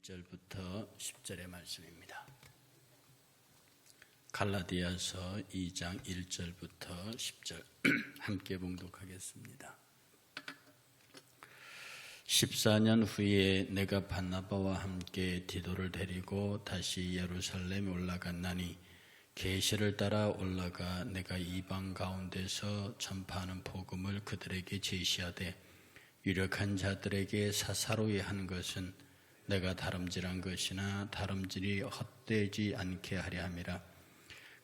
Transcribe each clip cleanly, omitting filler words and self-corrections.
1절부터 10절의 말씀입니다. 갈라디아서 2장 1절부터 10절 함께 봉독하겠습니다. 14년 후에 내가 바나바와 함께 디도를 데리고 다시 예루살렘에 올라갔나니 계시를 따라 올라가 내가 이방 가운데서 전파하는 복음을 그들에게 제시하되 유력한 자들에게 사사로이 한 것은 내가 다름질한 것이나 다름질이 헛되지 않게 하려 함이라.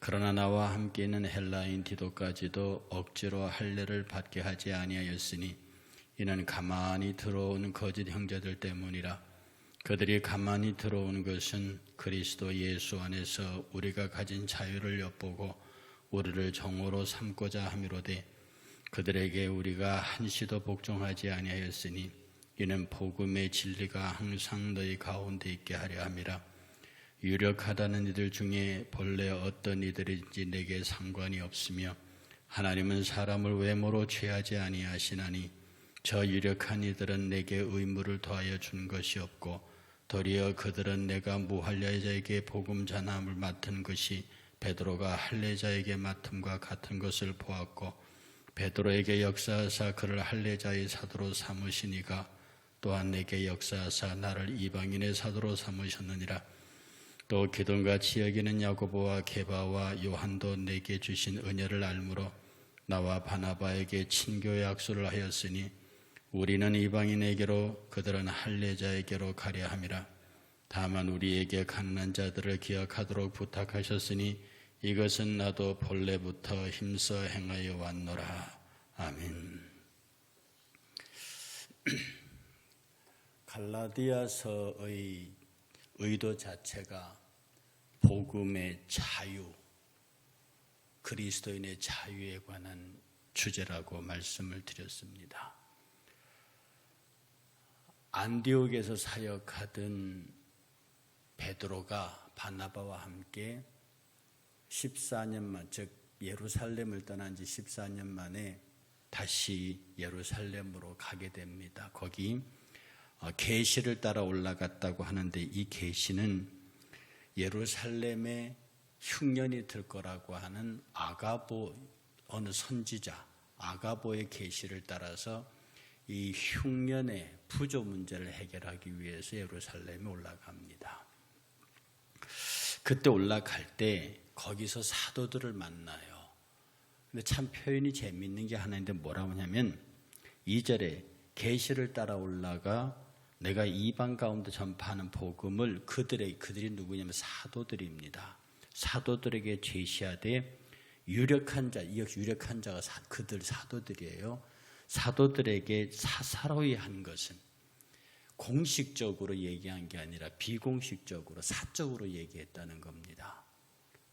그러나 나와 함께 있는 헬라인 디도까지도 억지로 할례를 받게 하지 아니하였으니 이는 가만히 들어온 거짓 형제들 때문이라. 그들이 가만히 들어온 것은 그리스도 예수 안에서 우리가 가진 자유를 엿보고 우리를 종으로 삼고자 함이로되 그들에게 우리가 한시도 복종하지 아니하였으니 이는 복음의 진리가 항상 너희 가운데 있게 하려 함이라. 유력하다는 이들 중에 본래 어떤 이들인지 내게 상관이 없으며 하나님은 사람을 외모로 취하지 아니하시나니 저 유력한 이들은 내게 의무를 더하여 준 것이 없고 도리어 그들은 내가 무할례자에게 복음 전함을 맡은 것이 베드로가 할례자에게 맡음과 같은 것을 보았고 베드로에게 역사하사 그를 할례자의 사도로 삼으시니가 또한 내게 역사하사 나를 이방인의 사도로 삼으셨느니라. 또 기돈같이 여기는 야고보와 게바와 요한도 내게 주신 은혜를 알므로 나와 바나바에게 친교의 악수를 하였으니 우리는 이방인에게로 그들은 할례자에게로 가려 함이라. 다만 우리에게 가난한 자들을 기억하도록 부탁하셨으니 이것은 나도 본래부터 힘써 행하여 왔노라. 아멘. 갈라디아서의 의도 자체가 복음의 자유, 그리스도인의 자유에 관한 주제라고 말씀을 드렸습니다. 안디옥에서 사역하던 베드로가 바나바와 함께 14년 만, 즉 예루살렘을 떠난 지 14년 만에 다시 예루살렘으로 가게 됩니다. 거기 계시를 따라 올라갔다고 하는데 이 계시는 예루살렘에 흉년이 들 거라고 하는 아가보 어느 선지자 아가보의 계시를 따라서 이 흉년의 부조 문제를 해결하기 위해서 예루살렘에 올라갑니다. 그때 올라갈 때 거기서 사도들을 만나요. 근데 참 표현이 재미있는 게 하나 있는데 뭐라고 하냐면 2절에 계시를 따라 올라가 내가 이방 가운데 전파하는 복음을 그들이 누구냐면 사도들입니다. 사도들에게 제시하되 유력한 자, 이 역시 유력한 자가 그들 사도들이에요. 사도들에게 사사로이 한 것은 공식적으로 얘기한 게 아니라 비공식적으로 사적으로 얘기했다는 겁니다.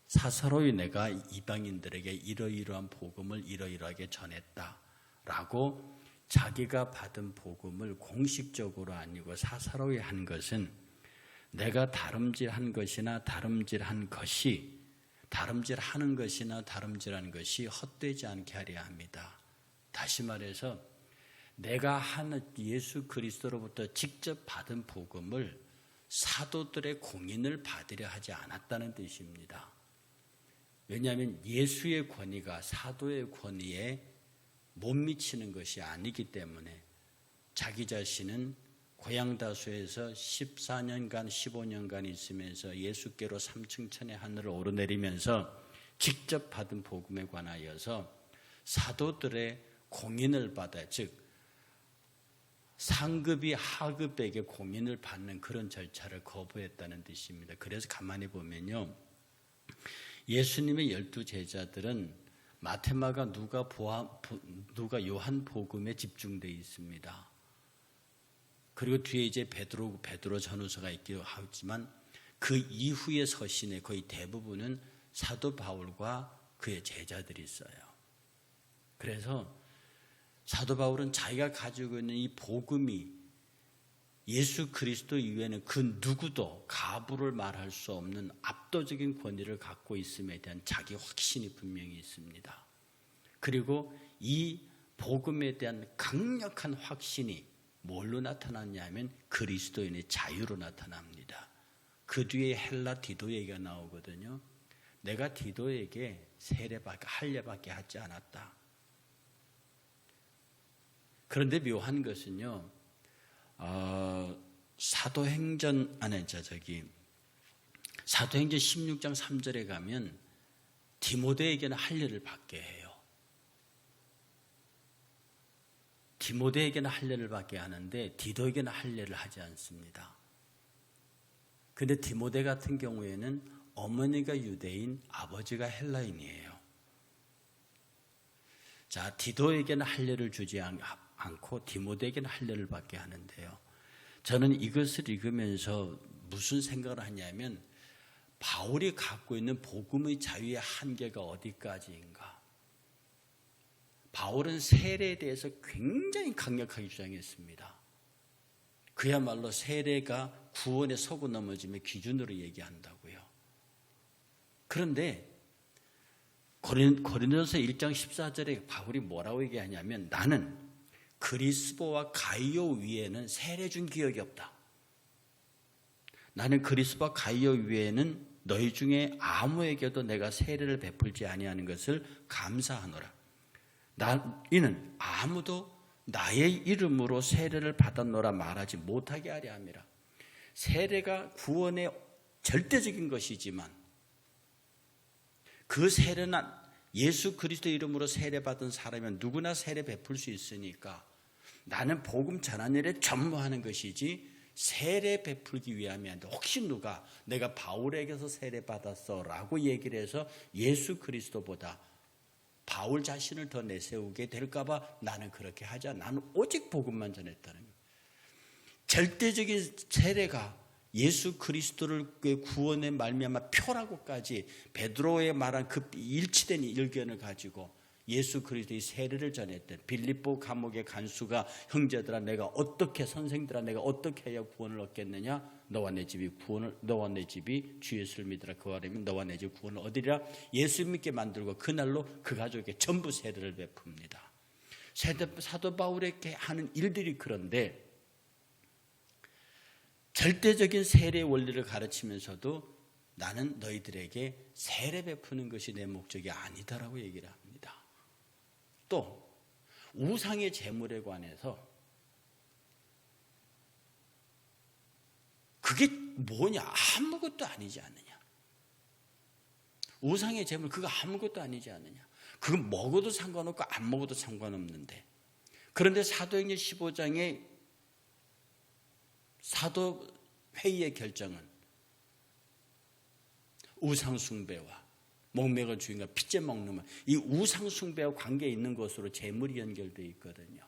사사로이 내가 이방인들에게 이러이러한 복음을 이러이러하게 전했다라고 자기가 받은 복음을 공식적으로 아니고 사사로이 한 것은 내가 다름질한 것이나 다름질하는 것이 헛되지 않게 하려 합니다. 다시 말해서 내가 한 예수 그리스도로부터 직접 받은 복음을 사도들의 공인을 받으려 하지 않았다는 뜻입니다. 왜냐하면 예수의 권위가 사도의 권위에 못 미치는 것이 아니기 때문에 자기 자신은 고향다수에서 14년간 15년간 있으면서 예수께로 3층 천의 하늘을 오르내리면서 직접 받은 복음에 관하여서 사도들의 공인을 받아 즉 상급이 하급에게 공인을 받는 그런 절차를 거부했다는 뜻입니다. 그래서 가만히 보면요, 예수님의 12 제자들은 마테마가 누가 요한 복음에 집중되어 있습니다. 그리고 뒤에 이제 베드로 전후서가 있기도 하지만 그 이후의 서신의 거의 대부분은 사도 바울과 그의 제자들이 있어요. 그래서 사도 바울은 자기가 가지고 있는 이 복음이 예수 그리스도 이외에는 그 누구도 가부를 말할 수 없는 압도적인 권위를 갖고 있음에 대한 자기 확신이 분명히 있습니다. 그리고 이 복음에 대한 강력한 확신이 뭘로 나타났냐면 그리스도인의 자유로 나타납니다. 그 뒤에 헬라 디도 얘기가 나오거든요. 내가 디도에게 세례밖에 할례밖에 하지 않았다. 그런데 묘한 것은요, 사도행전 16장 3절에 가면 디모데에게는 할례를 받게 해요. 디모데에게는 할례를 받게 하는데 디도에게는 할례를 하지 않습니다. 그런데 디모데 같은 경우에는 어머니가 유대인, 아버지가 헬라인이에요. 자, 디도에게는 할례를 주지 않고 디모데에게는 할례를 받게 하는데요. 저는 이것을 읽으면서 무슨 생각을 하냐면 바울이 갖고 있는 복음의 자유의 한계가 어디까지인가. 바울은 세례에 대해서 굉장히 강력하게 주장했습니다. 그야말로 세례가 구원의 서고 넘어짐의 기준으로 얘기한다고요. 그런데 고린도서 1장 14절에 바울이 뭐라고 얘기하냐면 나는 그리스도와 가이오 위에는 세례 준 기억이 없다. 나는 그리스도와 가이오 위에는 너희 중에 아무에게도 내가 세례를 베풀지 아니하는 것을 감사하노라. 이는 아무도 나의 이름으로 세례를 받았노라 말하지 못하게 하려 함이라. 세례가 구원의 절대적인 것이지만 그 세례는 예수 그리스도 이름으로 세례받은 사람이면 누구나 세례 베풀 수 있으니까 나는 복음 전하는 일에 전무하는 것이지 세례 베풀기 위함이 아닌데 혹시 누가 내가 바울에게서 세례 받았어 라고 얘기를 해서 예수 그리스도보다 바울 자신을 더 내세우게 될까 봐 나는 그렇게 하지 않아. 나는 오직 복음만 전했다는 거예요. 절대적인 세례가 예수 그리스도를 구원의 말미암아 표라고까지 베드로의 말한 그 일치된 의견을 가지고 예수 그리스도의 세례를 전했던 빌립보 감옥의 간수가 형제들아 내가 어떻게 선생들아 내가 어떻게 해야 구원을 얻겠느냐. 너와 내 집이 주 예수를 믿으라. 그와 하려면 너와 내 집 구원을 얻으리라. 예수 믿게 만들고 그날로 그 가족에게 전부 세례를 베풉니다. 사도 바울에게 하는 일들이 그런데 절대적인 세례의 원리를 가르치면서도 나는 너희들에게 세례 베푸는 것이 내 목적이 아니다라고 얘기를 합니다. 또 우상의 제물에 관해서 그게 뭐냐? 아무것도 아니지 않느냐? 우상의 제물 그거 아무것도 아니지 않느냐? 그건 먹어도 상관없고 안 먹어도 상관없는데 그런데 사도행전 15장에 사도회의의 결정은 우상숭배와 목맥을 주인과 핏째 먹는 이 우상숭배와 관계에 있는 것으로 제물이 연결되어 있거든요.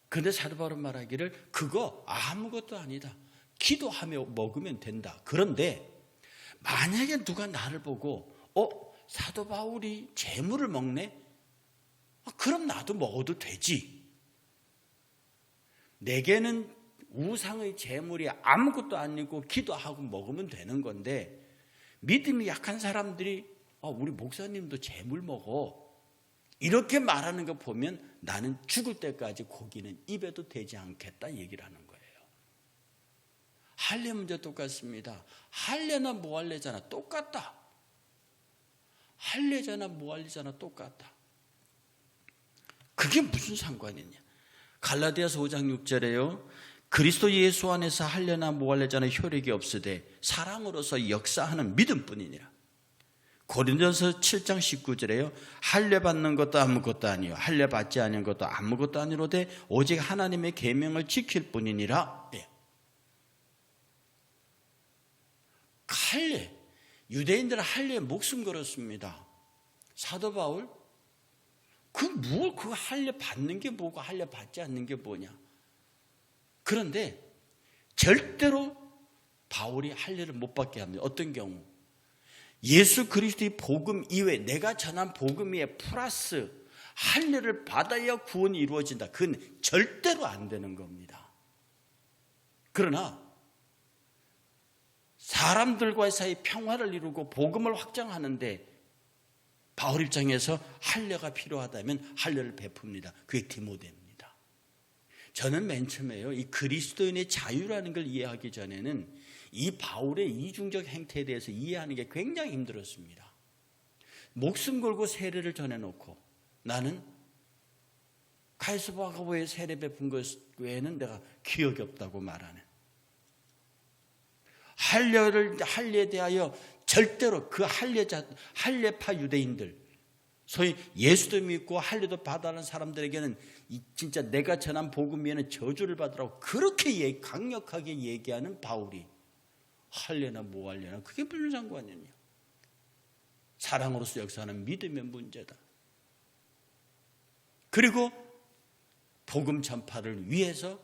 그런데 사도 바울은 말하기를 그거 아무것도 아니다. 기도하며 먹으면 된다. 그런데 만약에 누가 나를 보고 사도 바울이 제물을 먹네? 그럼 나도 먹어도 되지. 내게는 우상의 제물이 아무것도 아니고 기도하고 먹으면 되는 건데 믿음이 약한 사람들이 우리 목사님도 제물 먹어 이렇게 말하는 거 보면 나는 죽을 때까지 고기는 입에도 대지 않겠다 얘기를 하는 거예요. 할례 문제 똑같습니다. 할례나 무할례잖아 똑같다. 할례잖아 무할례잖아 똑같다. 그게 무슨 상관이냐. 갈라디아서 5장 6절에요. 그리스도 예수 안에서 할례나 무할례자는 효력이 없으되 사랑으로서 역사하는 믿음뿐이니라. 고린도서 7장 19절에요. 할례 받는 것도 아무것도 아니요 할례 받지 않은 것도 아무것도 아니로되 오직 하나님의 계명을 지킬 뿐이니라. 할례, 유대인들은 할례에 목숨 걸었습니다. 사도 바울 그 할례 받는 게 뭐고 할례 받지 않는 게 뭐냐. 그런데 절대로 바울이 할례를 못 받게 합니다. 어떤 경우? 예수 그리스도의 복음 이외에 내가 전한 복음 위에 플러스 할례를 받아야 구원이 이루어진다. 그건 절대로 안 되는 겁니다. 그러나 사람들과의 사이 평화를 이루고 복음을 확장하는데 바울 입장에서 할례가 필요하다면 할례를 베풉니다. 그게 디모데입니다. 저는 맨 처음에요, 이 그리스도인의 자유라는 걸 이해하기 전에는 이 바울의 이중적 행태에 대해서 이해하는 게 굉장히 힘들었습니다. 목숨 걸고 세례를 전해놓고 나는 가이사바가보에 세례 베푼 것 외에는 내가 기억이 없다고 말하는, 할례에 대하여 절대로 그 할례파 유대인들, 소위 예수도 믿고 할례도 받아는 사람들에게는 진짜 내가 전한 복음 위에는 저주를 받으라고 그렇게 강력하게 얘기하는 바울이 할례나 뭐 할례나 그게 무슨 상관이냐. 사랑으로서 역사하는 믿음의 문제다. 그리고 복음 전파를 위해서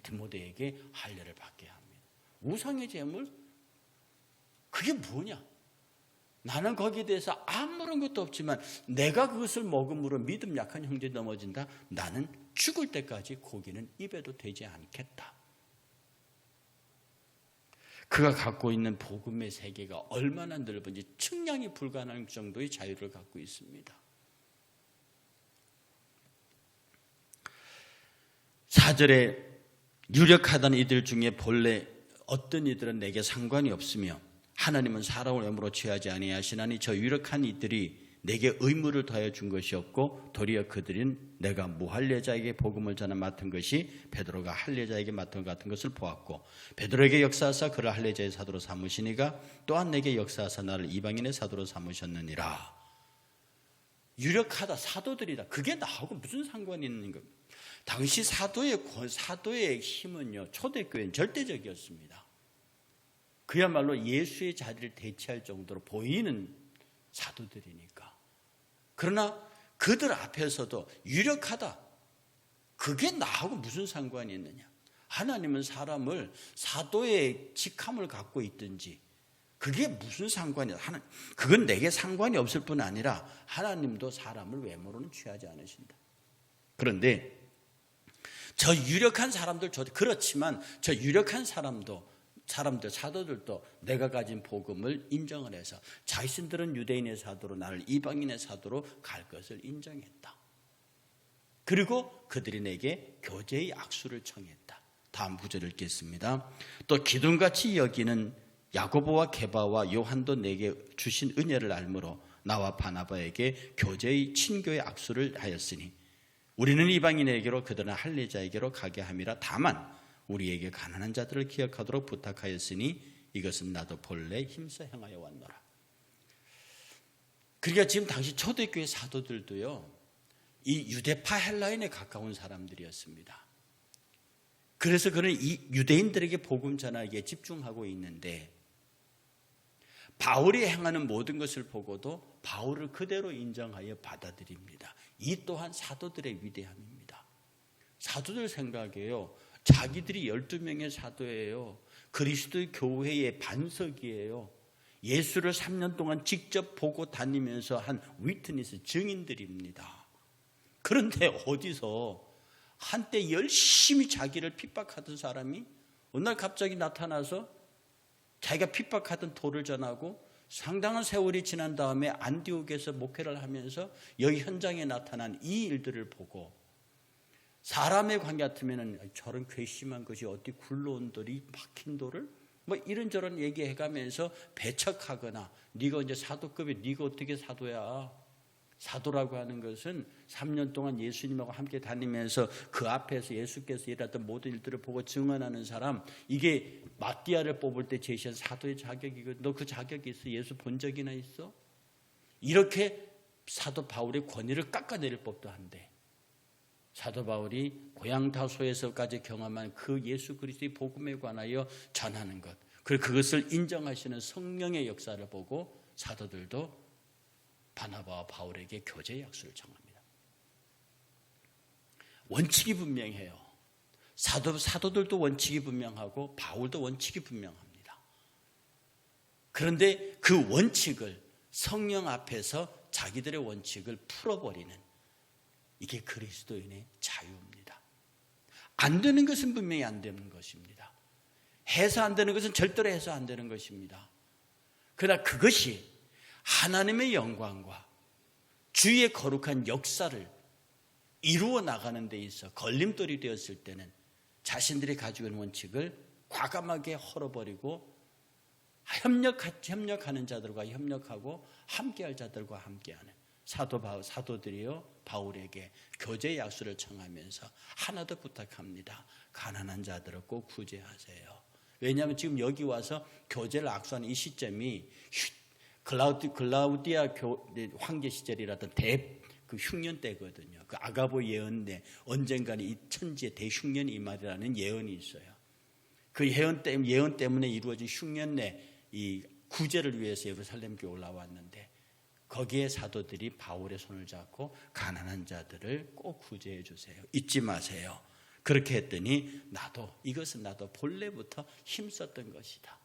디모데에게 할례를 받게 합니다. 우상의 제물? 그게 뭐냐? 나는 거기에 대해서 아무런 것도 없지만 내가 그것을 먹음으로 믿음 약한 형제 넘어진다. 나는 죽을 때까지 고기는 입에도 대지 않겠다. 그가 갖고 있는 복음의 세계가 얼마나 넓은지 측량이 불가능할 정도의 자유를 갖고 있습니다. 4절에 유력하다는 이들 중에 본래 어떤 이들은 내게 상관이 없으며 하나님은 사람을 외모로 취하지 아니하시나니 저 유력한 이들이 내게 의무를 더하여 준 것이 없고 도리어 그들은 내가 무할례자에게 복음을 전하 맡은 것이 베드로가 할례자에게 맡은 것 같은 것을 보았고 베드로에게 역사하사 그를 할례자의 사도로 삼으시니가 또한 내게 역사하사 나를 이방인의 사도로 삼으셨느니라. 유력하다, 사도들이다. 그게 나하고 무슨 상관이 있는 겁니까? 당시 사도의 힘은요, 초대교회는 절대적이었습니다. 그야말로 예수의 자리를 대체할 정도로 보이는 사도들이니까. 그러나 그들 앞에서도 유력하다. 그게 나하고 무슨 상관이 있느냐. 하나님은 사람을 사도의 직함을 갖고 있든지 그게 무슨 상관이야. 그건 내게 상관이 없을 뿐 아니라 하나님도 사람을 외모로는 취하지 않으신다. 그런데 저 유력한 사람들, 그렇지만 저 유력한 사도들도 내가 가진 복음을 인정을 해서 자신들은 유대인의 사도로 나를 이방인의 사도로 갈 것을 인정했다. 그리고 그들이 내게 교제의 악수를 청했다. 다음 구절을 읽겠습니다. 또 기둥같이 여기는 야고보와 게바와 요한도 내게 주신 은혜를 알므로 나와 바나바에게 교제의 친교의 악수를 하였으니 우리는 이방인에게로 그들은 할례자에게로 가게 함이라. 다만 우리에게 가난한 자들을 기억하도록 부탁하였으니 이것은 나도 본래 힘써 행하여 왔노라. 그러니까 지금 당시 초대교회 사도들도요, 이 유대파 헬라인에 가까운 사람들이었습니다. 그래서 그는 이 유대인들에게 복음 전하기에 집중하고 있는데 바울이 행하는 모든 것을 보고도 바울을 그대로 인정하여 받아들입니다. 이 또한 사도들의 위대함입니다. 사도들 생각에요, 자기들이 12명의 사도예요. 그리스도의 교회의 반석이에요. 예수를 3년 동안 직접 보고 다니면서 한 위트니스, 증인들입니다. 그런데 어디서 한때 열심히 자기를 핍박하던 사람이 어느 날 갑자기 나타나서 자기가 핍박하던 도를 전하고 상당한 세월이 지난 다음에 안디옥에서 목회를 하면서 여기 현장에 나타난 이 일들을 보고 사람의 관계 같으면 저런 괘씸한 것이 어디 굴러온 돌이 막힌 돌을 뭐 이런저런 얘기해가면서 배척하거나 네가 이제 사도급이 네가 어떻게 사도야. 사도라고 하는 것은 3년 동안 예수님하고 함께 다니면서 그 앞에서 예수께서 일하던 모든 일들을 보고 증언하는 사람, 이게 마띠아를 뽑을 때 제시한 사도의 자격이거든. 너 그 자격이 있어? 예수 본 적이나 있어? 이렇게 사도 바울의 권위를 깎아내릴 법도 한데 사도 바울이 고향 다소에서까지 경험한 그 예수 그리스도의 복음에 관하여 전하는 것, 그리고 그것을 인정하시는 성령의 역사를 보고 사도들도 바나바와 바울에게 교제의 약수를 청합니다. 원칙이 분명해요. 사도들도 원칙이 분명하고 바울도 원칙이 분명합니다. 그런데 그 원칙을 성령 앞에서 자기들의 원칙을 풀어버리는, 이게 그리스도인의 자유입니다. 안 되는 것은 분명히 안 되는 것입니다. 해서 안 되는 것은 절대로 해서 안 되는 것입니다. 그러나 그것이 하나님의 영광과 주의 거룩한 역사를 이루어 나가는 데 있어 걸림돌이 되었을 때는 자신들이 가지고 있는 원칙을 과감하게 헐어버리고 협력하는 자들과 협력하고 함께할 자들과 함께하는 사도들이요 바울에게 교제 약수를 청하면서 하나 더 부탁합니다. 가난한 자들을 꼭 구제하세요. 왜냐하면 지금 여기 와서 교제를 악수하는 이 시점이 글라우디아 황제 시절이라던 그 흉년 때거든요. 그 아가보 예언 때 언젠가는 이 천지의 대흉년이 임하리라는 예언이 있어요. 그 예언 때문에 이루어진 흉년 내 이 구제를 위해서 예루살렘에 올라왔는데 거기에 사도들이 바울의 손을 잡고 가난한 자들을 꼭 구제해 주세요. 잊지 마세요. 그렇게 했더니 이것은 나도 본래부터 힘썼던 것이다.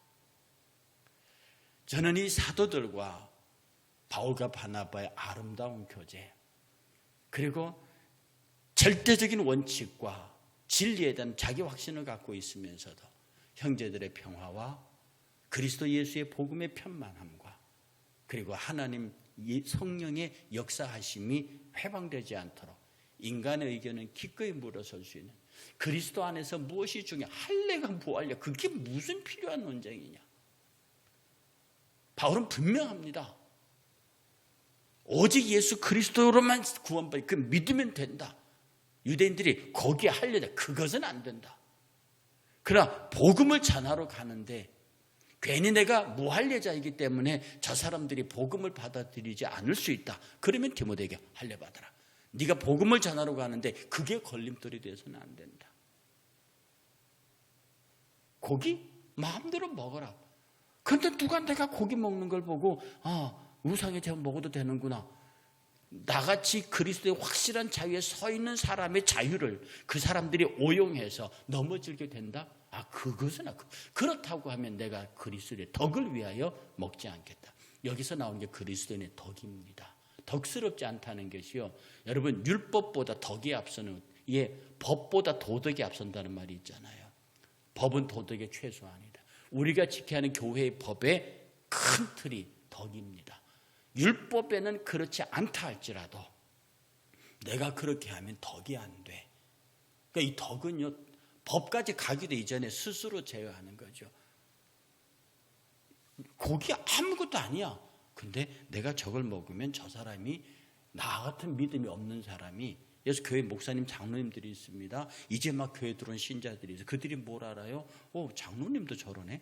저는 이 사도들과 바울과 바나바의 아름다운 교제 그리고 절대적인 원칙과 진리에 대한 자기 확신을 갖고 있으면서도 형제들의 평화와 그리스도 예수의 복음의 편만함과 그리고 하나님 성령의 역사하심이 회방되지 않도록 인간의 의견은 기꺼이 물어설 수 있는 그리스도 안에서 무엇이 중요해? 할례가 무할례? 그게 무슨 필요한 논쟁이냐? 바울은 분명합니다. 오직 예수 그리스도로만 구원받고 그 믿으면 된다. 유대인들이 거기에 할례다. 그것은 안 된다. 그러나 복음을 전하러 가는데 괜히 내가 무할례자이기 때문에 저 사람들이 복음을 받아들이지 않을 수 있다. 그러면 디모데에게 할례 받아라. 네가 복음을 전하러 가는데 그게 걸림돌이 돼서는 안 된다. 고기? 마음대로 먹어라. 그런데 누가 내가 고기 먹는 걸 보고 우상의 제물 먹어도 되는구나. 나같이 그리스도의 확실한 자유에 서 있는 사람의 자유를 그 사람들이 오용해서 넘어질게 된다? 그것은 그렇다고 하면 내가 그리스도의 덕을 위하여 먹지 않겠다. 여기서 나온 게 그리스도인의 덕입니다. 덕스럽지 않다는 것이요. 여러분 율법보다 덕이 앞서는 법보다 도덕이 앞선다는 말이 있잖아요. 법은 도덕의 최소한이다. 우리가 지켜야 하는 교회의 법의 큰 틀이 덕입니다. 율법에는 그렇지 않다 할지라도 내가 그렇게 하면 덕이 안 돼. 그러니까 이 덕은요. 법까지 가기도 이전에 스스로 제어하는 거죠. 고기 아무것도 아니야. 근데 내가 저걸 먹으면 저 사람이 나 같은 믿음이 없는 사람이 그래서 교회 목사님 장로님들이 있습니다. 이제 막 교회 들어온 신자들이 있어요. 그들이 뭘 알아요? 장로님도 저러네?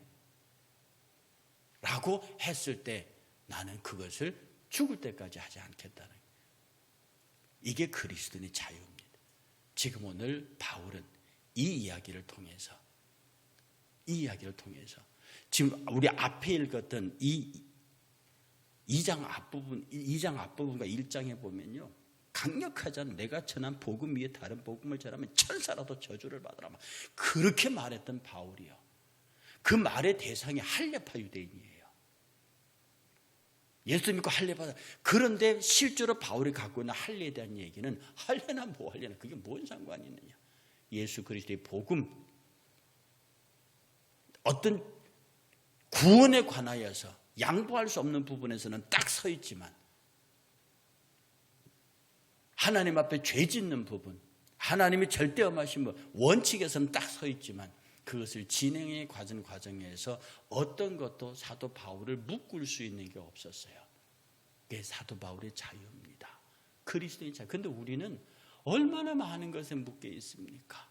라고 했을 때 나는 그것을 죽을 때까지 하지 않겠다는 거예요. 이게 그리스도인의 자유입니다. 지금 오늘 바울은 이 이야기를 통해서 지금 우리 앞에 읽었던 이 2장 앞부분과 1장에 보면요. 강력하잖아요. 내가 전한 복음 위에 다른 복음을 전하면 천사라도 저주를 받으라. 그렇게 말했던 바울이요. 그 말의 대상이 할례파 유대인이에요. 예수 믿고 할례 받아. 그런데 실제로 바울이 갖고 있는 할례에 대한 얘기는 할례나 뭐 할례나 그게 뭔 상관이 있느냐. 예수 그리스도의 복음 어떤 구원에 관하여서 양보할 수 없는 부분에서는 딱 서 있지만 하나님 앞에 죄 짓는 부분 하나님이 절대 엄하신 원칙에서는 딱 서 있지만 그것을 진행해 가는 과정에서 어떤 것도 사도 바울을 묶을 수 있는 게 없었어요. 그게 사도 바울의 자유입니다. 그리스도의 자유. 그런데 우리는 얼마나 많은 것에 묶여 있습니까?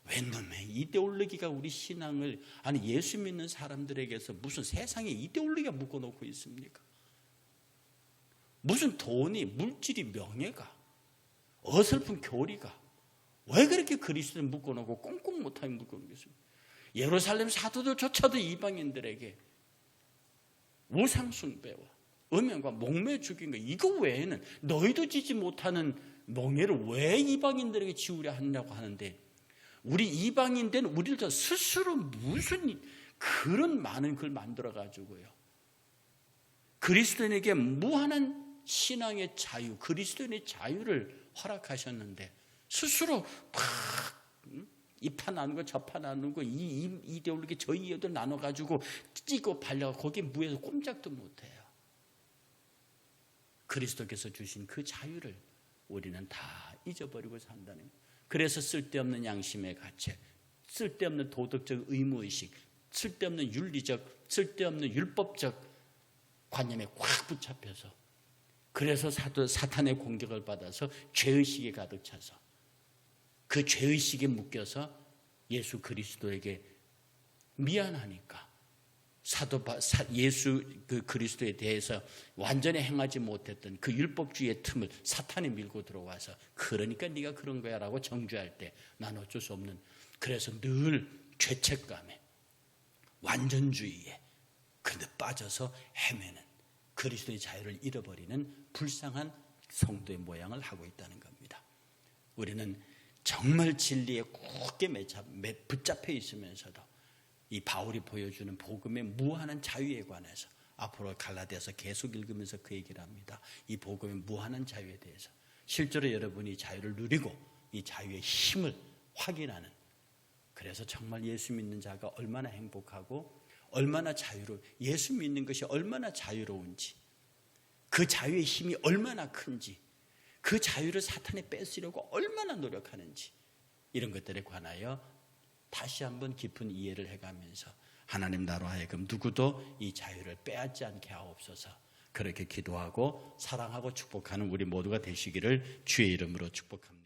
웬놈의 이데올로기가 우리 신앙을 예수 믿는 사람들에게서 무슨 세상에 이데올로기가 묶어놓고 있습니까? 무슨 돈이 물질이 명예가 어설픈 교리가 왜 그렇게 그리스도를 묶어놓고 꽁꽁 못하게 묶어놓고 있습니까? 예루살렘 사도들조차도 이방인들에게 우상 숭배와 음행과 목매 죽인 거 이거 외에는 너희도 지지 못하는 멍에를 왜 이방인들에게 지우려 하냐고 하는데 우리 이방인들은 우리도 스스로 무슨 그런 많은 걸 만들어 가지고요. 그리스도인에게 무한한 신앙의 자유, 그리스도인의 자유를 허락하셨는데 스스로 막 이 파 나누고 저 파 나누고 이 이데올로기 저 이데올로기 나눠가지고 찌고 발려 거기에 무에서 꼼짝도 못해요. 그리스도께서 주신 그 자유를 우리는 다 잊어버리고 산다는 거예요. 그래서 쓸데없는 양심의 가책, 쓸데없는 도덕적 의무의식, 쓸데없는 윤리적, 쓸데없는 율법적 관념에 꽉 붙잡혀서, 그래서 사탄의 공격을 받아서 죄의식에 가득 차서 그 죄의식에 묶여서 예수 그리스도에게 미안하니까 예수 그리스도에 대해서 완전히 행하지 못했던 그 율법주의의 틈을 사탄이 밀고 들어와서, 그러니까 네가 그런 거야 라고 정죄할 때 난 어쩔 수 없는, 그래서 늘 죄책감에 완전주의에 그런데 빠져서 헤매는, 그리스도의 자유를 잃어버리는 불쌍한 성도의 모양을 하고 있다는 겁니다. 우리는 정말 진리에 굳게 붙잡혀 있으면서도 이 바울이 보여주는 복음의 무한한 자유에 관해서 앞으로 갈라디아서 계속 읽으면서 그 얘기를 합니다. 이 복음의 무한한 자유에 대해서 실제로 여러분이 자유를 누리고 이 자유의 힘을 확인하는, 그래서 정말 예수 믿는 자가 얼마나 행복하고 얼마나 예수 믿는 것이 얼마나 자유로운지, 그 자유의 힘이 얼마나 큰지, 그 자유를 사탄에 뺏으려고 얼마나 노력하는지, 이런 것들에 관하여 다시 한번 깊은 이해를 해가면서 하나님 나로 하여금 누구도 이 자유를 빼앗지 않게 하옵소서, 그렇게 기도하고 사랑하고 축복하는 우리 모두가 되시기를 주의 이름으로 축복합니다.